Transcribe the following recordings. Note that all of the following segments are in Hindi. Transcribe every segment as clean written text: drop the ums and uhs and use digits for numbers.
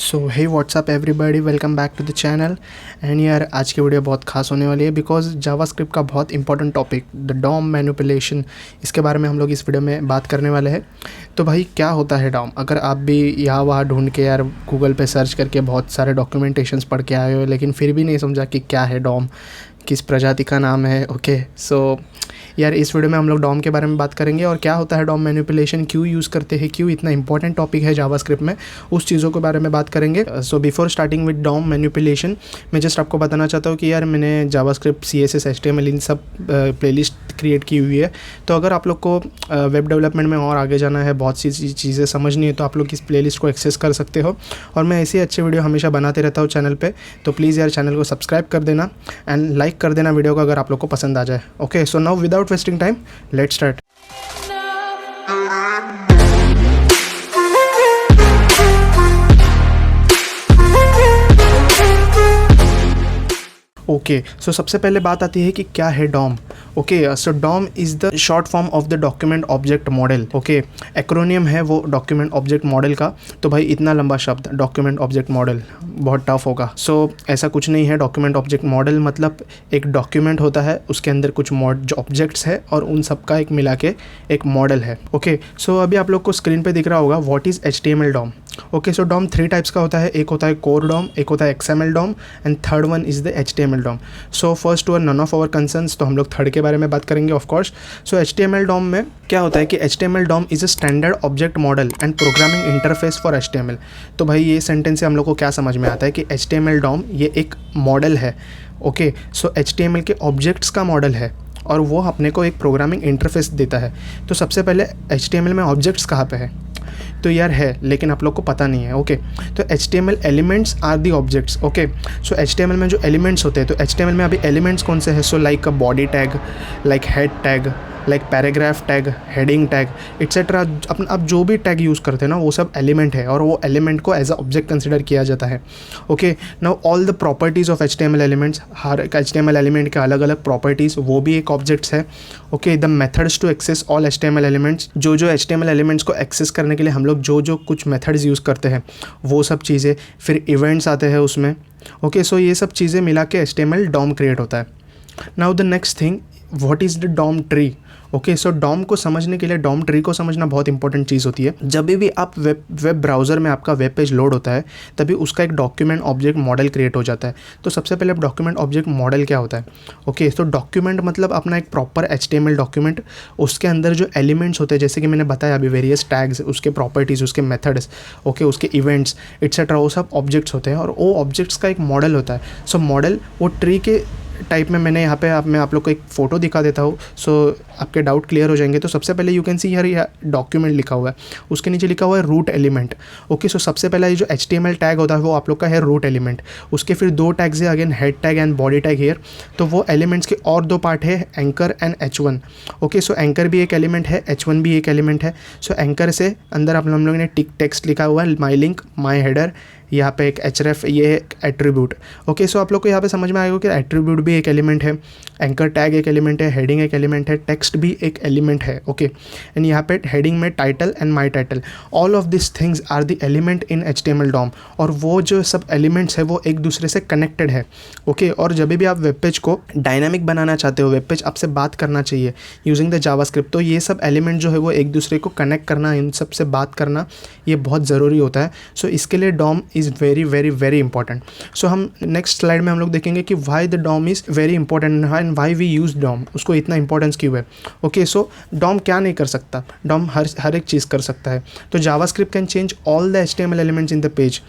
So hey what's up everybody, welcome back to the channel. And यार आज की वीडियो बहुत खास होने वाली है बिकॉज जावास्क्रिप्ट का बहुत important topic the DOM manipulation, इसके बारे में हम लोग इस वीडियो में बात करने वाले हैं। तो भाई क्या होता है डॉम? अगर आप भी यहाँ वहाँ ढूंढ के यार गूगल पे सर्च करके बहुत सारे डॉक्यूमेंटेशंस पढ़ के आए हो लेकिन फिर भी नहीं समझा कि क्या है डॉम, किस प्रजाति का नाम है। ओके सो यार इस वीडियो में हम लोग डॉम के बारे में बात करेंगे और क्या होता है डॉम मैनिपुलेशन, क्यों यूज़ करते हैं, क्यों इतना इंपॉर्टेंट टॉपिक है जावास्क्रिप्ट में, उस चीज़ों के बारे में बात करेंगे। So before starting with DOM manipulation मैं जस्ट आपको बताना चाहता हूँ कि यार मैंने जावास्क्रिप्ट CSS HTML इन सब प्लेलिस्ट क्रिएट की हुई है। तो अगर आप लोग को वेब डेवलपमेंट में और आगे जाना है, बहुत सी चीज़ें समझनी है, तो आप लोग इस प्लेलिस्ट को एक्सेस कर सकते हो। और मैं ऐसे अच्छे वीडियो हमेशा बनाते रहता हूँ चैनल पे, तो प्लीज़ यार चैनल को सब्सक्राइब कर देना एंड लाइक कर देना वीडियो को अगर आप लोग को पसंद आ जाए। Okay so now without wasting time let's start. Okay so सबसे पहले बात आती है कि क्या है DOM. Okay so DOM is the short form of the document object model. Okay acronym है वो डॉक्यूमेंट ऑब्जेक्ट मॉडल का। तो भाई इतना लंबा शब्द डॉक्यूमेंट ऑब्जेक्ट मॉडल बहुत टफ होगा। सो ऐसा कुछ नहीं है। डॉक्यूमेंट ऑब्जेक्ट मॉडल मतलब एक डॉक्यूमेंट होता है, उसके अंदर कुछ ऑब्जेक्ट्स है और उन सब का एक मिला के एक मॉडल है। ओके सो अभी आप लोग को स्क्रीन पे दिख रहा होगा what is HTML DOM. Okay so DOM 3 types का होता है, एक होता है कोर डॉम, एक होता है XML DOM and third one is the HTML DOM. So first were none of our concerns, तो हम लोग थर्ड के बारे में बात करेंगे of course. So HTML DOM में क्या होता है कि HTML DOM is a standard object model and programming interface for HTML। तो भाई ये सेंटेंस से हम लोग को क्या समझ में आता है कि HTML डॉम ये एक मॉडल है। ओके सो HTML के ऑब्जेक्ट्स का मॉडल है और वो अपने को एक प्रोग्रामिंग इंटरफेस देता है। तो सबसे पहले HTML में ऑब्जेक्ट्स कहाँ पे है? तो यार है, लेकिन आप लोग को पता नहीं है। ओके तो HTML elements are the objects. Okay so HTML में जो एलिमेंट्स होते हैं, तो HTML में अभी एलिमेंट्स कौन से हैं? So like body tag, like head tag, like paragraph tag, heading tag etcetera. अब जो भी टैग यूज़ करते हैं ना वो सब एलिमेंट है और वो एलिमेंट को एज अ ऑब्जेक्ट कंसिडर किया जाता है। Okay now all the properties of HTML elements, हर HTML एलिमेंट के अलग अलग प्रॉपर्टीज़, वो भी एक ऑब्जेक्ट्स है। Okay the methods to access all HTML elements, जो HTML एलिमेंट्स को एक्सेस करने के लिए हम लोग जो कुछ मेथड्स यूज़ करते हैं वो सब चीज़ें, फिर इवेंट्स आते हैं उसमें। ओके सो ये सब चीज़ें मिला के HTML डॉम क्रिएट होता है। Now the next thing, what is the DOM tree. Okay so DOM को समझने के लिए, डॉम ट्री को समझना बहुत इंपॉर्टेंट चीज़ होती है। जब भी आप वेब ब्राउज़र में आपका वेब पेज लोड होता है तभी उसका एक डॉक्यूमेंट ऑब्जेक्ट मॉडल क्रिएट हो जाता है। तो सबसे पहले डॉक्यूमेंट ऑब्जेक्ट मॉडल क्या होता है? ओके तो डॉक्यूमेंट मतलब अपना एक प्रॉपर HTML डॉक्यूमेंट, उसके अंदर जो एलिमेंट्स होते हैं जैसे कि मैंने बताया अभी वेरियस टैग्स, उसके प्रॉपर्टीज़, उसके मेथड्स, ओके उसके इवेंट्स एक्सेट्रा, वो सब ऑब्जेक्ट्स होते हैं और वो ऑब्जेक्ट्स का एक मॉडल होता है। सो मॉडल वो ट्री के टाइप में मैंने यहाँ पे मैं आप लोग को एक फ़ोटो दिखा देता हूँ सो आपके डाउट क्लियर हो जाएंगे। तो सबसे पहले यू कैन सी यार डॉक्यूमेंट लिखा हुआ है, उसके नीचे लिखा हुआ है रूट एलिमेंट। ओके सो सबसे पहला ये जो HTML टैग होता है वो आप लोग का है रूट एलिमेंट। उसके फिर 2 टैग्स है again, head tag and body tag here. तो वो एलिमेंट्स के और 2 पार्ट है, anchor and H1। Okay so anchor भी एक एलिमेंट है, H1 भी एक एलिमेंट है। सो एंकर से अंदर हम लोग ने टेक्स्ट लिखा हुआ है, माई लिंक, माई हेडर, यहाँ पे एक href, ये एक एट्रीब्यूट। ओके सो आप लोग को यहाँ पे समझ में आएगा कि एट्रीब्यूट भी एक एलिमेंट है, एंकर टैग एक एलिमेंट है, हेडिंग एक एलिमेंट है, टेक्स्ट भी एक एलिमेंट है। ओके एंड यहाँ पे हेडिंग में title and my title, all of this things are the element in HTML DOM. और वो जो सब एलिमेंट्स है वो एक दूसरे से कनेक्टेड है। ओके और जब भी आप वेब पेज को डायनामिक बनाना चाहते हो, वेब पेज आपसे बात करना चाहिए यूजिंग द जावास्क्रिप्ट, तो ये सब एलिमेंट जो है वो एक दूसरे को कनेक्ट करना, इन सब से बात करना ये बहुत ज़रूरी होता है। सो इसके लिए DOM is very very very important. So हम नेक्स्ट स्लाइड में हम लोग देखेंगे कि why the DOM is very important and why we use DOM, उसको इतना इंपॉर्टेंस क्यों है। ओके सो डॉम क्या नहीं कर सकता? डॉम हर एक चीज़ कर सकता है। तो JavaScript can change all the HTML elements in the page.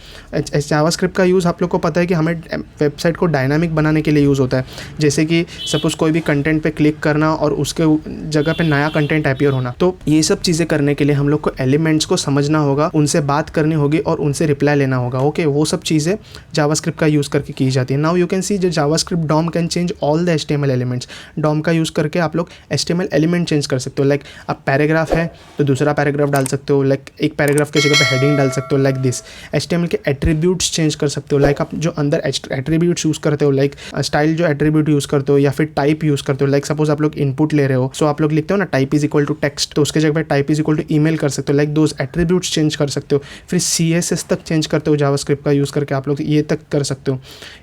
JavaScript का यूज़ आप लोग को पता है कि हमें वेबसाइट को डायनामिक बनाने के लिए यूज़ होता है। जैसे कि सपोज़ कोई भी कंटेंट पे क्लिक करना और उसके जगह पे नया कंटेंट अपीयर होना, तो ये सब चीज़ें करने के लिए हम लोग को एलिमेंट्स को समझना होगा, उनसे बात करनी होगी और उनसे रिप्लाई लेना होगा। ओके वो सब चीज़ें जावास्क्रिप्ट का यूज़ करके की जाती है। नाउ यू कैन सी जो JavaScript DOM can change all the HTML elements. DOM का यूज़ करके आप लोग HTML एलिमेंट चेंज कर सकते हो। लाइक अब पैराग्राफ है तो दूसरा पैराग्राफ डाल सकते हो, लाइक एक पैराग्राफ के जगह पे हेडिंग डाल सकते हो, लाइक दिस। HTML के एट्रीब्यूट्स चेंज कर सकते हो, लाइक आप जो अंदर एट्रीब्यूट्स यूज़ करते हो, लाइक स्टाइल जो एट्रीब्यूट यूज़ करते हो या फिर टाइप यूज़ करते हो। लाइक सपोज आप लोग इनपुट ले रहे हो, सो आप लोग लिखते हो ना type is equal to text, तो उसके जगह पे type is equal to email कर सकते हो। लाइक दोज एट्रीब्यूट्स चेंज कर सकते हो। फिर CSS तक चेंज करते हो जावास्क्रिप्ट का यूज़ करके आप लोग ये तक कर सकते हो।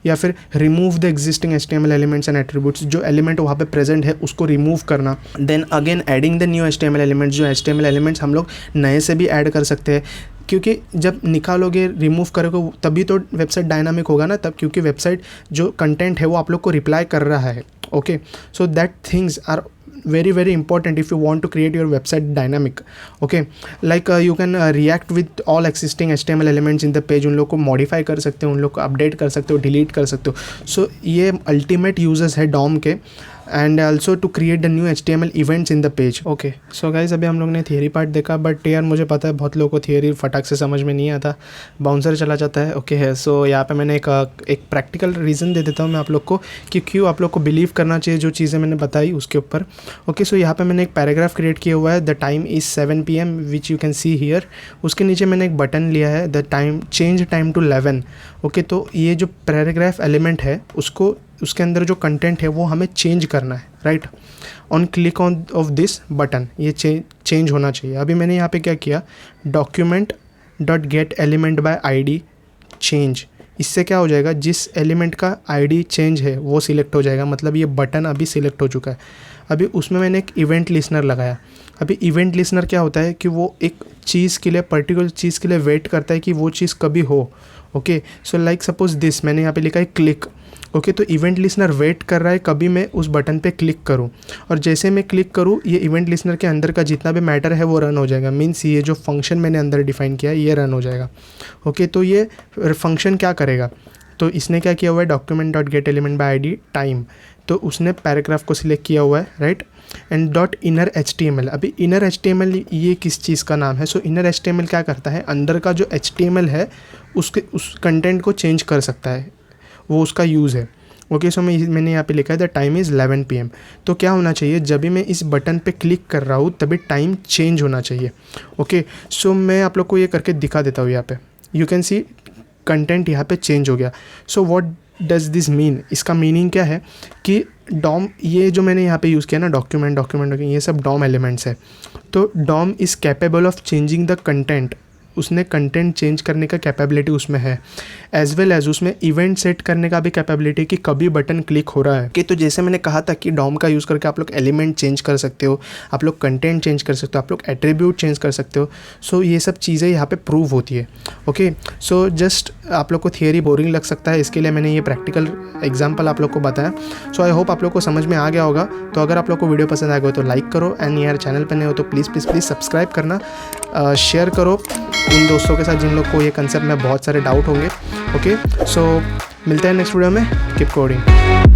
या फिर remove the existing HTML elements and attributes, जो एलिमेंट वहाँ पे प्रेजेंट है उसको रिमूव करना। Then again adding the new HTML elements, जो HTML एलिमेंट्स हम लोग नए से भी ऐड कर सकते हैं, क्योंकि जब निकालोगे रिमूव करोगे तभी तो वेबसाइट डायनामिक होगा ना, तब क्योंकि वेबसाइट जो कंटेंट है वो आप लोग को रिप्लाई कर रहा है। Okay, so that things are very important if you want to create your website dynamic. Okay, like you can react with all existing HTML elements in the page, उन लोग को modify कर सकते हो, उन लोग को update कर सकते हो, delete कर सकते हो। So ये ultimate uses है DOM के, and also to create the new HTML events in the page. Okay, so guys अभी हम लोग ने थियरी पार्ट देखा, बट यार मुझे पता है बहुत लोगों को थियरी फटाक से समझ में नहीं आता, बाउंसर चला जाता है। ओके है, सो यहाँ पे मैंने एक प्रैक्टिकल रीज़न दे देता हूँ मैं आप लोग को कि क्यों आप लोग को बिलीव करना चाहिए जो चीज़ें मैंने बताई उसके ऊपर। ओके, सो यहाँ पे मैंने एक पैराग्राफ क्रिएट किया हुआ है, the time is 7 PM which you can see here. उसके नीचे मैंने एक बटन लिया है, the time change time to 11। ओके, तो ये जो पैराग्राफ एलिमेंट है उसको, उसके अंदर जो कंटेंट है वो हमें चेंज करना है, right. On click on off this button ये चेंज होना चाहिए। अभी मैंने यहाँ पे क्या किया, document dot gate element by ID change. इससे क्या हो जाएगा, जिस एलिमेंट का ID चेंज है वो सिलेक्ट हो जाएगा, मतलब ये बटन अभी सिलेक्ट हो चुका है। अभी उसमें मैंने एक इवेंट लिसनर लगाया। अभी इवेंट लिसनर क्या होता है कि वो एक चीज़ के लिए, पर्टिकुलर चीज़ के लिए वेट करता है कि वो चीज़ कभी हो। Okay, so like suppose this, मैंने यहाँ पे लिखा है क्लिक। ओके, तो इवेंट लिसनर वेट कर रहा है कभी मैं उस बटन पे क्लिक करूँ, और जैसे मैं क्लिक करूँ ये इवेंट लिसनर के अंदर का जितना भी मैटर है वो रन हो जाएगा। मीन्स ये जो फंक्शन मैंने अंदर डिफाइन किया है ये रन हो जाएगा। ओके, तो ये फंक्शन क्या करेगा, तो इसने क्या किया हुआ है, document dot gate element by ID time, तो उसने पैराग्राफ को सिलेक्ट किया हुआ है, right. And dot inner HTML, अभी इनर HTML ये किस चीज़ का नाम है। सो इनर HTML क्या करता है, अंदर का जो HTML है उसके उस कंटेंट को चेंज कर सकता है, वो उसका यूज़ है। ओके, सो मैंने यहाँ पे लिखा है द टाइम इज़ 11 PM। तो क्या होना चाहिए, जब भी मैं इस बटन पे क्लिक कर रहा हूँ तभी टाइम चेंज होना चाहिए। ओके, सो मैं आप लोग को ये करके दिखा देता हूँ। यहाँ पे यू कैन सी कंटेंट यहाँ पे चेंज हो गया। So what does this mean, इसका मीनिंग क्या है कि DOM, ये जो मैंने यहाँ पे यूज़ किया ना डॉक्यूमेंट ये सब DOM एलिमेंट्स है। तो DOM is capable of changing the content, उसने कंटेंट चेंज करने का कैपेबिलिटी उसमें है, एज वेल एज उसमें इवेंट सेट करने का भी कैपेबिलिटी कि कभी बटन क्लिक हो रहा है। कि तो जैसे मैंने कहा था कि DOM का यूज़ करके आप लोग एलिमेंट चेंज कर सकते हो, आप लोग कंटेंट चेंज कर सकते हो, आप लोग एट्रीब्यूट चेंज कर सकते हो। सो ये सब चीज़ें यहाँ पे प्रूव होती है। ओके, सो जस्ट आप लोग को थियरी बोरिंग लग सकता है, इसके लिए मैंने ये प्रैक्टिकल एग्जाम्पल आप लोग को बताया। सो आई होप आप लोग को समझ में आ गया होगा। तो अगर आप लोग को वीडियो पसंद आएगा तो लाइक करो, एंड यार चैनल पर नए हो तो प्लीज़ सब्सक्राइब करना, शेयर करो उन दोस्तों के साथ जिन लोग को ये कंसेप्ट में बहुत सारे डाउट होंगे। ओके, सो मिलते हैं नेक्स्ट वीडियो में। Keep coding.